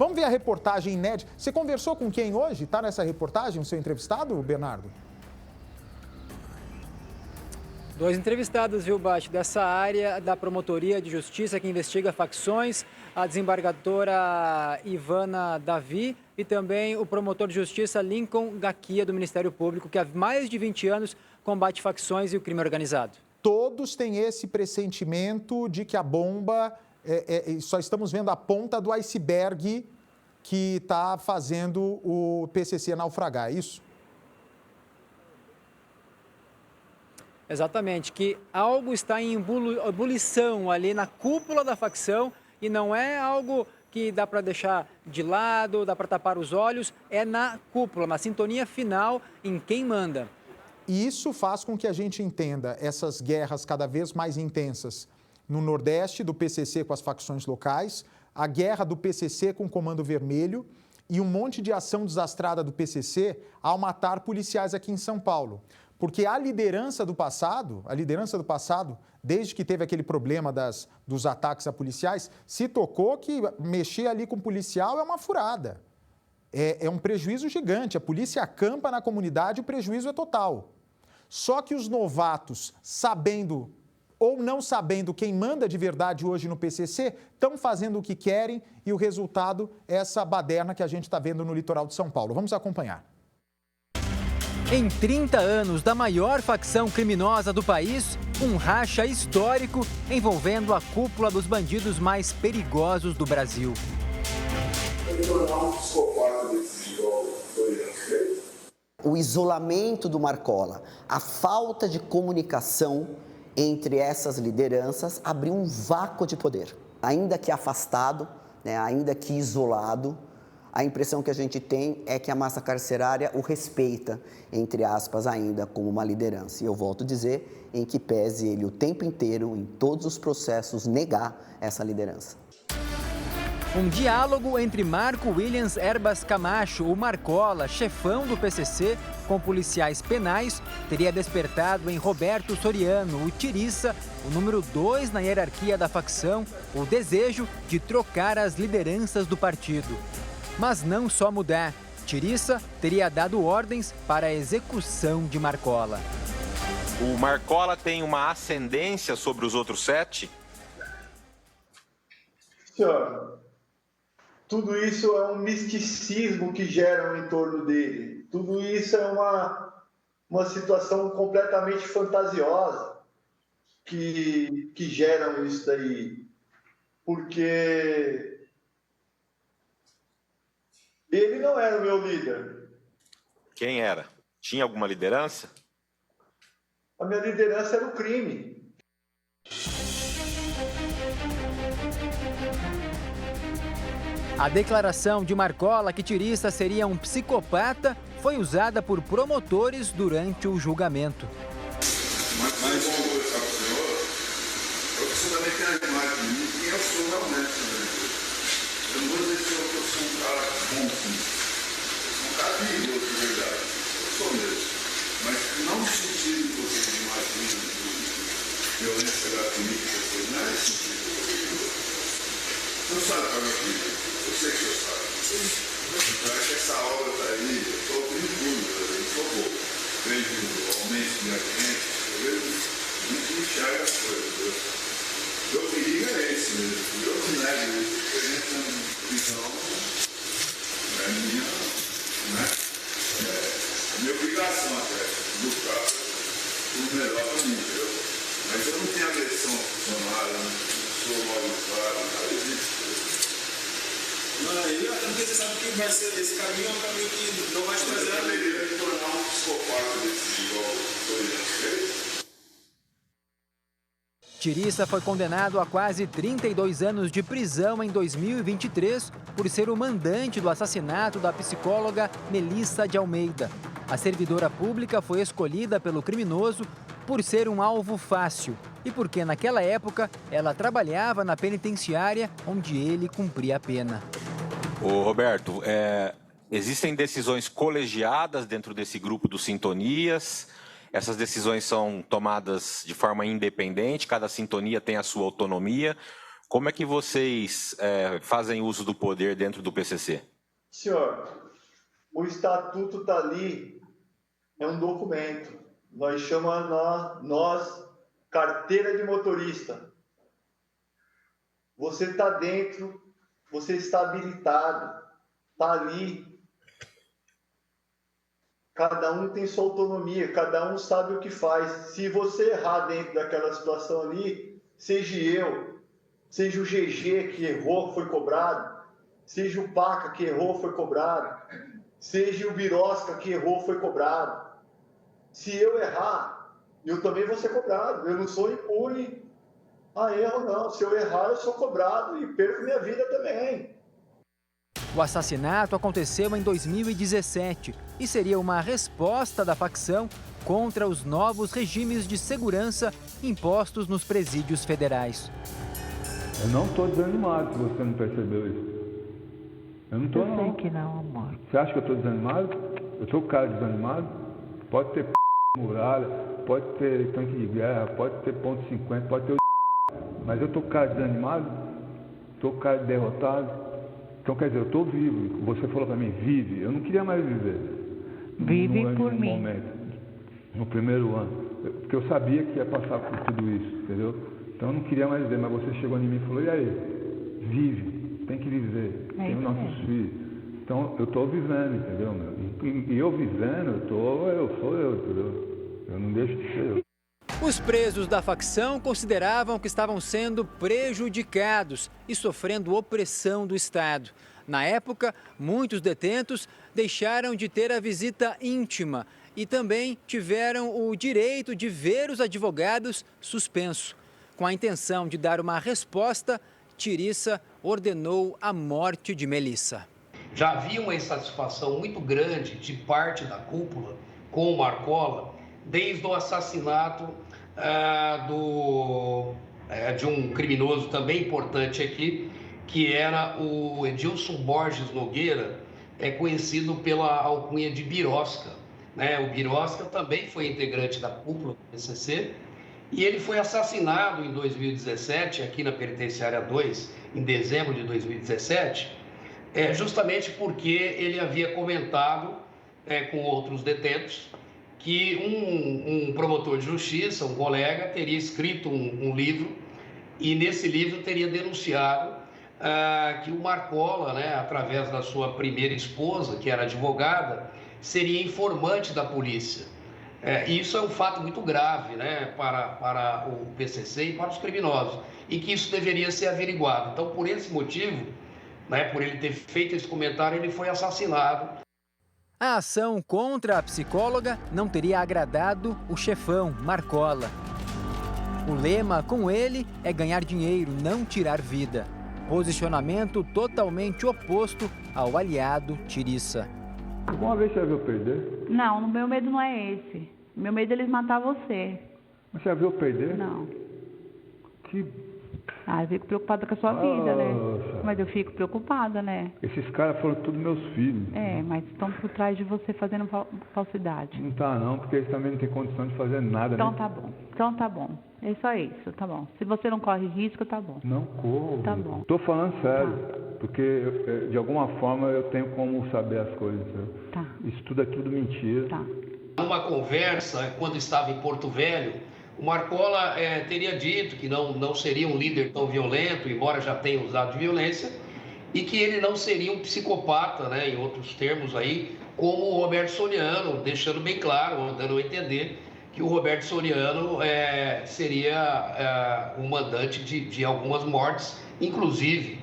Vamos ver a reportagem inédita. Você conversou com quem hoje? Está nessa reportagem, o seu entrevistado, Bernardo? 2 entrevistados, viu, Bate, dessa área da Promotoria de Justiça que investiga facções, a desembargadora Ivana Davi e também o promotor de Justiça Lincoln Gaquia, do Ministério Público, que há mais de 20 anos combate facções e o crime organizado. Todos têm esse pressentimento de que a bomba, só estamos vendo a ponta do iceberg que está fazendo o PCC naufragar, é isso? Exatamente, que algo está em ebulição ali na cúpula da facção e não é algo que dá para deixar de lado, dá para tapar os olhos, é na cúpula, na sintonia final em quem manda. E isso faz com que a gente entenda essas guerras cada vez mais intensas no Nordeste, do PCC com as facções locais, a guerra do PCC com o Comando Vermelho e um monte de ação desastrada do PCC ao matar policiais aqui em São Paulo. Porque a liderança do passado, desde que teve aquele problema dos ataques a policiais, se tocou que mexer ali com o policial é uma furada. É um prejuízo gigante. A polícia acampa na comunidade, o prejuízo é total. Só que os novatos, sabendo ou não sabendo quem manda de verdade hoje no PCC, estão fazendo o que querem e o resultado é essa baderna que a gente está vendo no litoral de São Paulo. Vamos acompanhar. Em 30 anos da maior facção criminosa do país, um racha histórico envolvendo a cúpula dos bandidos mais perigosos do Brasil. O isolamento do Marcola, a falta de comunicação entre essas lideranças abriu um vácuo de poder. Ainda que afastado, ainda que isolado, a impressão que a gente tem é que a massa carcerária o respeita, entre aspas, ainda como uma liderança. E eu volto a dizer, em que pese ele o tempo inteiro, em todos os processos, negar essa liderança. Um diálogo entre Marco Williams Erbas Camacho, o Marcola, chefão do PCC, com policiais penais, teria despertado em Roberto Soriano, o Tiriça, o número 2 na hierarquia da facção, o desejo de trocar as lideranças do partido. Mas não só mudar, Tiriça teria dado ordens para a execução de Marcola. O Marcola tem uma ascendência sobre os outros 7? Senhor, tudo isso é um misticismo que geram em torno dele. Tudo isso é uma situação completamente fantasiosa que geram isso daí. Porque ele não era o meu líder. Quem era? Tinha alguma liderança? A minha liderança era o crime. A declaração de Marcola que Tiriça seria um psicopata foi usada por promotores durante o julgamento. Mas bom conversar com o senhor, porque você também tem a imagem de mim, quem eu sou realmente. Eu não vou dizer que eu sou um cara bom, sim. Eu sou um cara perigoso, de verdade. Eu sou mesmo. Mas não no sentido que você imagina de violência gratuita, não é esse sentido que eu digo. Você não sabe para meu filho. Eu sei que você sabe. Então é que essa obra está aí, eu estou ouvindo tudo, eu sou bom. Vejo o aumento de agentes, eu vejo muito que enxerga as coisas. Meu perigo é esse mesmo. Eu não nego isso, porque a gente tem uma visão, é minha, né? É minha obrigação até, lutar por melhor para mim, entendeu? Mas eu não tenho agressão ao funcionário, não sou mal educado, nada disso. Não, até porque você sabe que vai ser, esse caminho é um caminho que não vai te trazer a deveria me tornar um psicopata desse igual fez. Tiriça foi condenado a quase 32 anos de prisão em 2023 por ser o mandante do assassinato da psicóloga Melissa de Almeida. A servidora pública foi escolhida pelo criminoso por ser um alvo fácil e porque naquela época ela trabalhava na penitenciária onde ele cumpria a pena. Ô Roberto, existem decisões colegiadas dentro desse grupo dos Sintonias? Essas decisões são tomadas de forma independente, cada sintonia tem a sua autonomia? Como é que vocês fazem uso do poder dentro do PCC? Senhor, o estatuto está ali, é um documento. Nós chamamos carteira de motorista. Você está dentro, você está habilitado, está ali. Cada um tem sua autonomia, cada um sabe o que faz. Se você errar dentro daquela situação ali, seja eu, seja o GG que errou, foi cobrado, seja o Paca que errou, foi cobrado, seja o Birosca que errou, foi cobrado. Se eu errar, eu também vou ser cobrado. Eu não sou impune a erro, não. Se eu errar, eu sou cobrado e perco minha vida também. O assassinato aconteceu em 2017 e seria uma resposta da facção contra os novos regimes de segurança impostos nos presídios federais. Eu não estou desanimado, se você não percebeu isso. Eu não estou, não. Eu sei que não, amor. Você acha que eu estou desanimado? Eu estou com cara desanimado? Pode ter muralha, pode ter tanque de guerra, pode ter ponto 50, pode ter mas eu estou com cara desanimado? Estou com cara derrotado? Então, quer dizer, eu estou vivo. Você falou para mim, vive. Eu não queria mais viver. Vive por mim. Momento, no primeiro ano. Porque eu sabia que ia passar por tudo isso, entendeu? Então, eu não queria mais viver. Mas você chegou em mim e falou, e aí? Vive. Tem que viver. Tem os nossos filhos. Então, eu estou vivendo, entendeu? Meu? E eu vivendo, eu sou eu, entendeu? Eu não deixo de ser eu. Os presos da facção consideravam que estavam sendo prejudicados e sofrendo opressão do Estado. Na época, muitos detentos deixaram de ter a visita íntima e também tiveram o direito de ver os advogados suspenso. Com a intenção de dar uma resposta, Tiriça ordenou a morte de Melissa. Já havia uma insatisfação muito grande de parte da cúpula com o Marcola, desde o assassinato de um criminoso também importante aqui, que era o Edilson Borges Nogueira, conhecido pela alcunha de Birosca. O Birosca também foi integrante da cúpula do PCC e ele foi assassinado em 2017, aqui na Penitenciária 2, em dezembro de 2017, justamente porque ele havia comentado com outros detentos que um promotor de justiça, um colega, teria escrito um livro e nesse livro teria denunciado que o Marcola, através da sua primeira esposa, que era advogada, seria informante da polícia. E isso é um fato muito grave, para o PCC e para os criminosos, e que isso deveria ser averiguado. Então, por esse motivo, por ele ter feito esse comentário, ele foi assassinado. A ação contra a psicóloga não teria agradado o chefão, Marcola. O lema com ele é ganhar dinheiro, não tirar vida. Posicionamento totalmente oposto ao aliado Tiriça. Alguma vez você já viu perder? Não, o meu medo não é esse. O meu medo é eles matar você. Mas você já viu perder? Não. Que... eu fico preocupada com a sua vida, né? Mas eu fico preocupada, né? Esses caras foram todos meus filhos. Mas estão por trás de você fazendo falsidade. Não tá não, porque eles também não têm condição de fazer nada. Então tá bom. É só isso, tá bom. Se você não corre risco, tá bom. Não corro. Tá bom. Tô falando sério, porque de alguma forma eu tenho como saber as coisas. Tá. Isso tudo é tudo mentira. Tá. Numa conversa, quando estava em Porto Velho, o Marcola teria dito que não seria um líder tão violento, embora já tenha usado de violência, e que ele não seria um psicopata, em outros termos aí, como o Roberto Soriano, deixando bem claro, dando a entender que o Roberto Soriano seria o mandante de algumas mortes, inclusive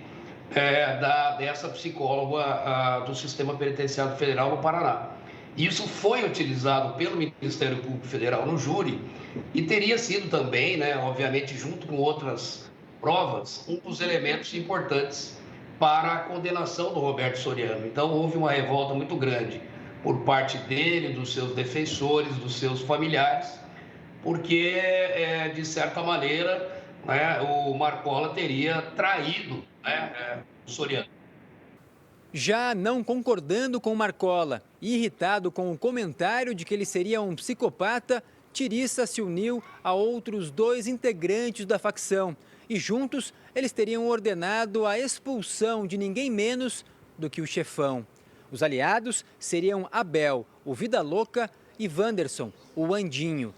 dessa psicóloga do Sistema Penitenciário Federal no Paraná. Isso foi utilizado pelo Ministério Público Federal no júri e teria sido também, obviamente, junto com outras provas, um dos elementos importantes para a condenação do Roberto Soriano. Então, houve uma revolta muito grande por parte dele, dos seus defensores, dos seus familiares, porque, de certa maneira, o Marcola teria traído o Soriano. Já não concordando com Marcola e irritado com o comentário de que ele seria um psicopata, Tiriça se uniu a outros 2 integrantes da facção e juntos eles teriam ordenado a expulsão de ninguém menos do que o chefão. Os aliados seriam Abel, o Vida Louca, e Wanderson, o Andinho.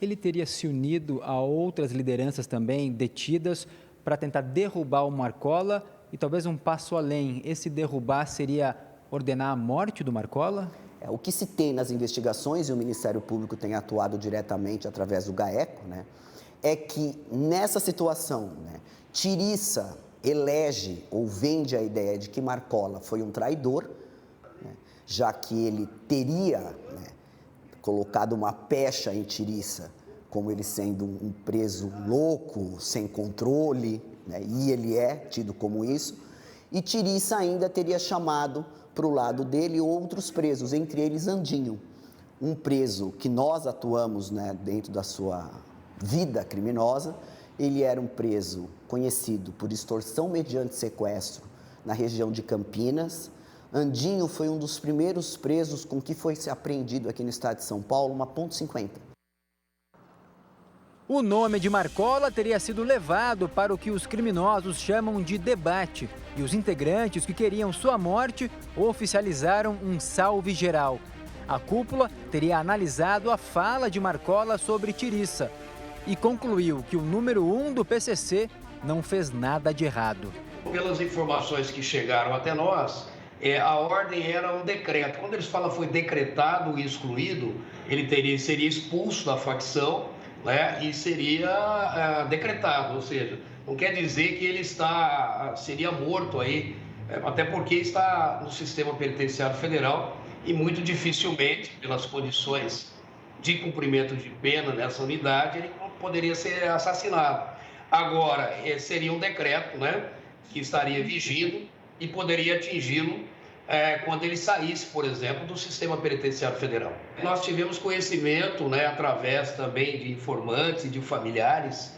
Ele teria se unido a outras lideranças também detidas para tentar derrubar o Marcola e talvez um passo além. Esse derrubar seria ordenar a morte do Marcola? O que se tem nas investigações, e o Ministério Público tem atuado diretamente através do GAECO, né, é que nessa situação, né, Tiriça elege ou vende a ideia de que Marcola foi um traidor, né, já que ele teria, né, colocado uma pecha em Tiriça, como ele sendo um preso louco, sem controle, né, e ele é tido como isso, e Tiriça ainda teria chamado para o lado dele outros presos, entre eles Andinho, um preso que nós atuamos, né, dentro da sua vida criminosa. Ele era um preso conhecido por extorsão mediante sequestro na região de Campinas. Andinho foi um dos primeiros presos com que foi apreendido aqui no estado de São Paulo uma .50. O nome de Marcola teria sido levado para o que os criminosos chamam de debate, e os integrantes que queriam sua morte oficializaram um salve geral. A cúpula teria analisado a fala de Marcola sobre Tiriça e concluiu que o número 1 do PCC não fez nada de errado. Pelas informações que chegaram até nós, a ordem era um decreto. Quando eles falam foi decretado e excluído, ele seria expulso da facção, né, e seria decretado, ou seja, não quer dizer que ele seria morto aí, até porque está no sistema penitenciário federal e muito dificilmente, pelas condições de cumprimento de pena nessa unidade, ele poderia ser assassinado. Agora, seria um decreto, né, que estaria vigindo e poderia atingi-lo quando ele saísse, por exemplo, do sistema penitenciário federal. Nós tivemos conhecimento, né, através também de informantes e de familiares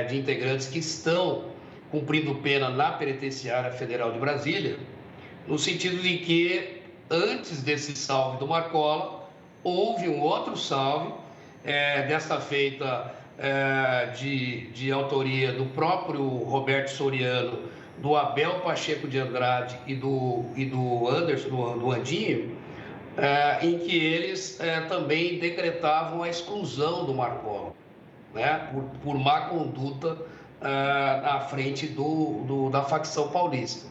de integrantes que estão cumprindo pena na Penitenciária Federal de Brasília, no sentido de que, antes desse salve do Marcola, houve um outro salve, desta feita de autoria do próprio Roberto Soriano, do Abel Pacheco de Andrade e do Anderson, do Andinho, em que eles também decretavam a exclusão do Marcola, né, por má conduta na frente da facção paulista.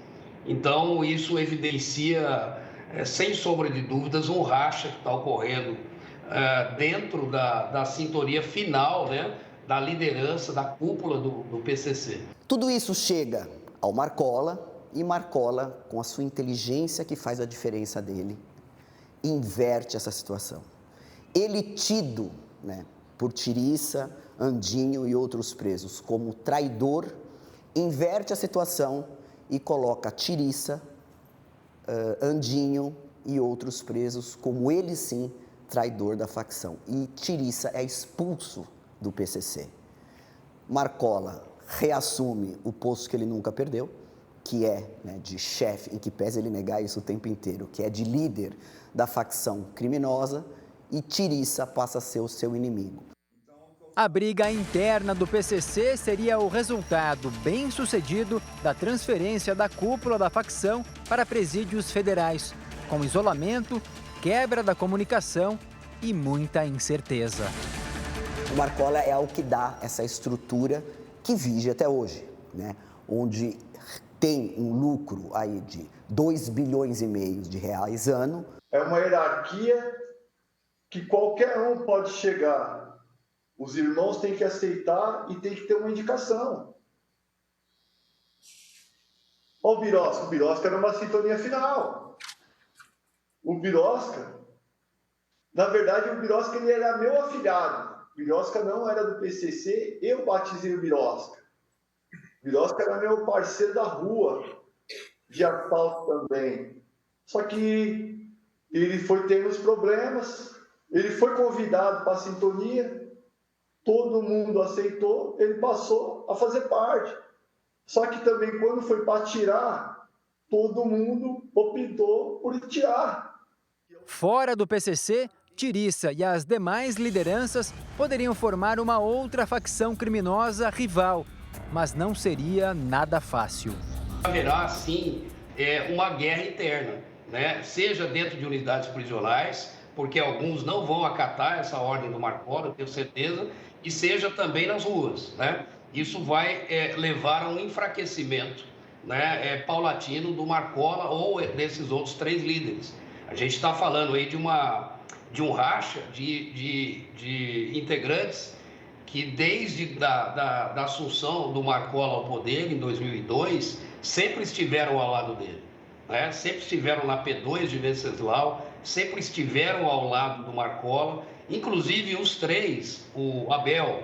Então, isso evidencia, sem sombra de dúvidas, um racha que está ocorrendo dentro da sintonia final, né, da liderança, da cúpula do PCC. Tudo isso chega ao Marcola, e Marcola, com a sua inteligência que faz a diferença dele, inverte essa situação. Ele, tido, né, por Tiriça, Andinho e outros presos como traidor, inverte a situação e coloca Tiriça, Andinho e outros presos como ele sim traidor da facção. E Tiriça é expulso do PCC. Marcola reassume o posto que ele nunca perdeu, que é, né, de chefe, em que pese ele negar isso o tempo inteiro, que é de líder da facção criminosa, e Tiriça passa a ser o seu inimigo. A briga interna do PCC seria o resultado bem-sucedido da transferência da cúpula da facção para presídios federais, com isolamento, quebra da comunicação e muita incerteza. O Marcola é o que dá essa estrutura que vige até hoje, né? Onde tem um lucro aí de 2,5 bilhões de reais ano. É uma hierarquia que qualquer um pode chegar. Os irmãos têm que aceitar e tem que ter uma indicação. Olha o Birosca era uma sintonia final. O Birosca, na verdade, o Birosca ele era meu afilhado. O Birosca não era do PCC, eu batizei o Birosca. O Birosca era meu parceiro da rua, de asfalto também. Só que ele foi tendo os problemas, ele foi convidado para a sintonia, todo mundo aceitou, ele passou a fazer parte. Só que também quando foi para tirar, todo mundo optou por tirar. Fora do PCC, Tiriça e as demais lideranças poderiam formar uma outra facção criminosa rival, mas não seria nada fácil. Haverá, sim, uma guerra interna, né? Seja dentro de unidades prisionais, porque alguns não vão acatar essa ordem do Marcola, eu tenho certeza, e seja também nas ruas, né? Isso vai levar a um enfraquecimento, né, paulatino do Marcola ou desses outros 3 líderes. A gente está falando aí de um racha de integrantes que desde da assunção do Marcola ao poder em 2002 sempre estiveram ao lado dele, né? Sempre estiveram na P2 de Venceslau, sempre estiveram ao lado do Marcola, inclusive os 3, o Abel,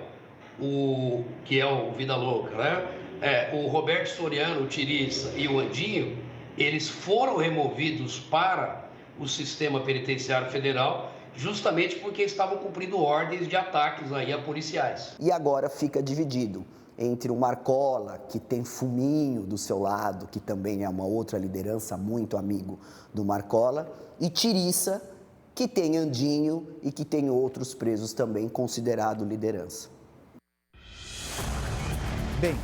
que é o Vida Louca, né? O Roberto Soriano, o Tiriça e o Andinho, eles foram removidos para o sistema penitenciário federal justamente porque estavam cumprindo ordens de ataques aí a policiais. E agora fica dividido entre o Marcola, que tem Fuminho do seu lado, que também é uma outra liderança muito amigo do Marcola, e Tiriça, que tem Andinho e que tem outros presos também considerado liderança. Bem,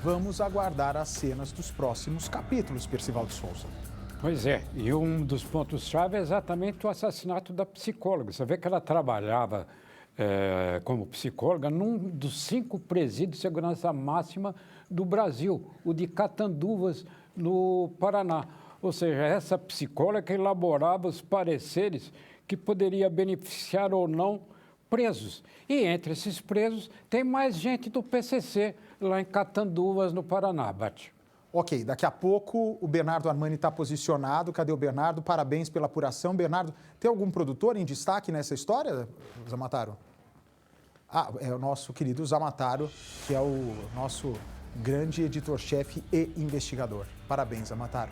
vamos aguardar as cenas dos próximos capítulos, Percival de Souza. Pois é, e um dos pontos-chave é exatamente o assassinato da psicóloga. Você vê que ela trabalhava como psicóloga num dos 5 presídios de segurança máxima do Brasil, o de Catanduvas, no Paraná. Ou seja, essa psicóloga elaborava os pareceres que poderia beneficiar ou não presos. E entre esses presos tem mais gente do PCC lá em Catanduvas, no Paraná, Bate. Ok, daqui a pouco o Bernardo Armani está posicionado. Cadê o Bernardo? Parabéns pela apuração. Bernardo, tem algum produtor em destaque nessa história, Zamataro? Ah, é o nosso querido Zamataro, que é o nosso grande editor-chefe e investigador. Parabéns, Zamataro.